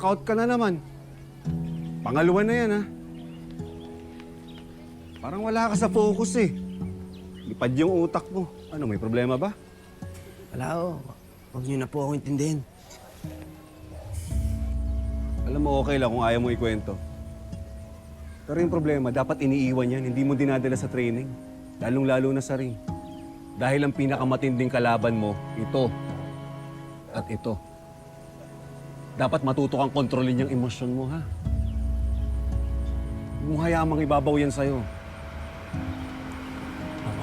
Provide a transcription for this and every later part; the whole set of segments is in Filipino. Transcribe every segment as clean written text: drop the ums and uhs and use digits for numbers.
knockout ka na naman. Pangalawa na yan, ha? Parang wala ka sa focus, eh. Lipad yung utak mo. Ano, may problema ba? Wala ho. Huwag niyo na po ako intindihin. Alam mo, okay lang kung ayaw mo ikwento. Pero yung problema, dapat iniiwan yan. Hindi mo dinadala sa training. Lalong-lalo na sa ring. Dahil ang pinakamatinding kalaban mo, ito. At ito. Dapat matuto kang kontrolin yung emosyon mo, ha? Huwag mo hayaang ibabaw yan sa'yo. Ako.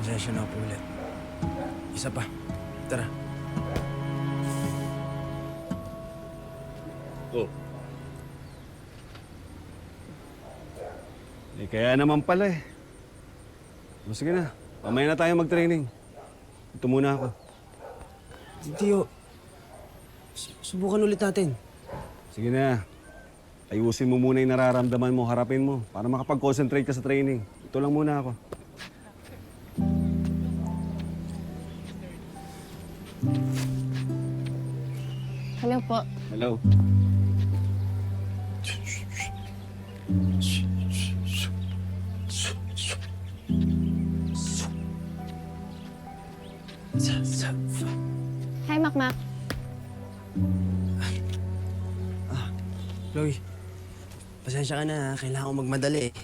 Pasensya na po ulit. Isa pa. Tara. Oh. Eh, kaya naman pala, eh. O, sige na. Mamaya na tayo mag-training. Ito muna ako. Tiyo. Subukan ulit natin. Sige na. Ayusin mo muna yung nararamdaman mo, harapin mo, para makapag-concentrate ka sa training. Ito lang muna ako. Hello po. Hello. Hi, Makmak. Chloe. Pasensya ka na ha. Kailangan ko magmadali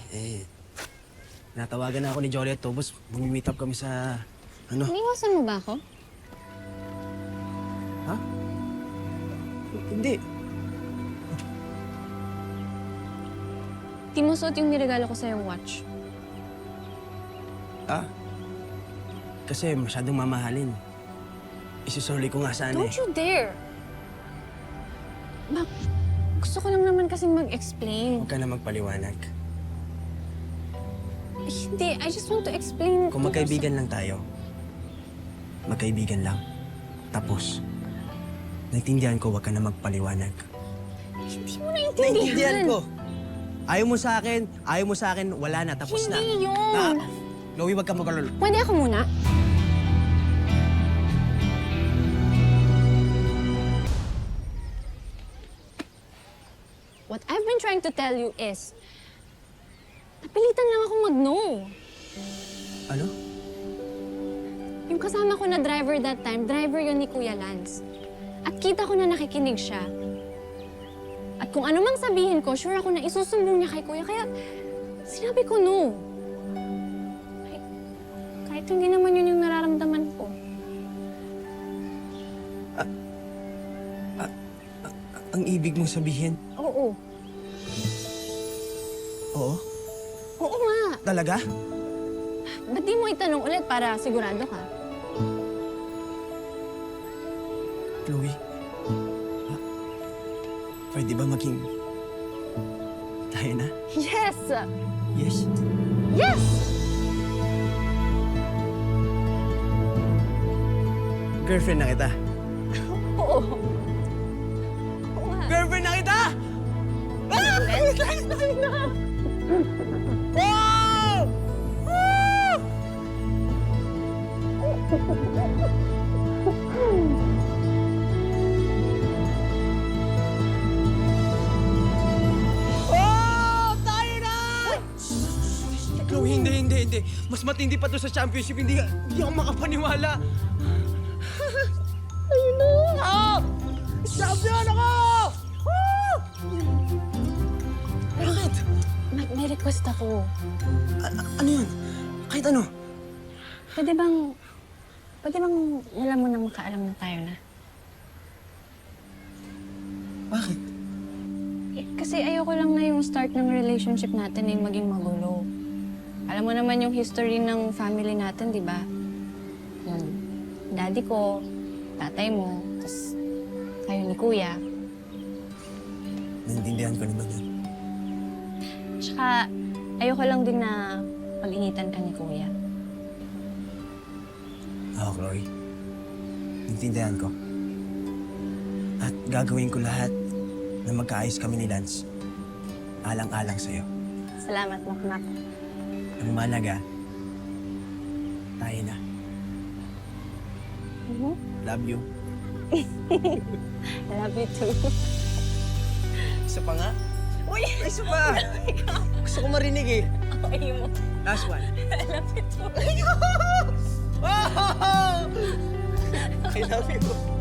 natawagan na ako ni Joliet Tobos. Bumi-meet up kami sa... Iniwasan mo ba ako? Ha? Hindi. Tinusot yung niregalo ko sa yung watch. Kasi masyadong mamahalin. Isusuli ko nga sana Don't you dare! Mak, gusto ko lang naman kasing mag-explain. Huwag ka na magpaliwanag. Hindi, I just want to explain. Kung magkaibigan lang tayo, magkaibigan lang. Tapos, naintindihan ko, huwag ka na magpaliwanag. Hindi mo naintindihan. Naintindihan ko! Ayaw mo sa akin, wala na, tapos na. Hindi yun! Chloe, huwag ka magalala. Pwede ako muna? What I've been trying to tell you is, napilitan lang akong mag-no. Ano? Yung kasama ko na driver that time, driver yun ni Kuya Lance. At kita ko na nakikinig siya. At kung ano mang sabihin ko, sure ako na isusumbong niya kay Kuya. Kaya sinabi ko no. Kahit hindi naman yun yung nararamdaman ko. Ang ibig mong sabihin? Oo. Oo? Oo nga. Talaga? Ba't di mo itanong ulit para sigurado ka? Chloe? Pwede ba maging... tayo na? Yes! Yes? Yes! Girlfriend na kita. Oo. Oo nga. Girlfriend na kita! Wow! Woo! Oh! Tayo na! Chloe, hindi. Mas matindi pa to sa championship. Hindi ako makapaniwala. Ayun na! Ah! Champion ako! Woo! Bakit? May request ako. Ano yun? Kahit ano? Pwede bang wala mo nang makaalam na tayo na? Bakit? Kasi ayoko lang na yung start ng relationship natin ay maging magulo. Alam mo naman yung history ng family natin, di ba? Yung daddy ko, tatay mo, tapos kayo ni Kuya. Naintindihan ko naman yun. Tsaka ayoko lang din na pag-initan ka ni Kuya. Oo, Chloe. Naintindihan ko. At gagawin ko lahat na magkaayos kami ni Lance. Alang-alang sa'yo. Salamat, Makmak. Ang mahalaga, tayo na. Mhm. Love you. I love you too. Isa pa nga. Uy! Isa pa! Gusto ko marinig eh. Okay mo. Last one. I love you too. I love you.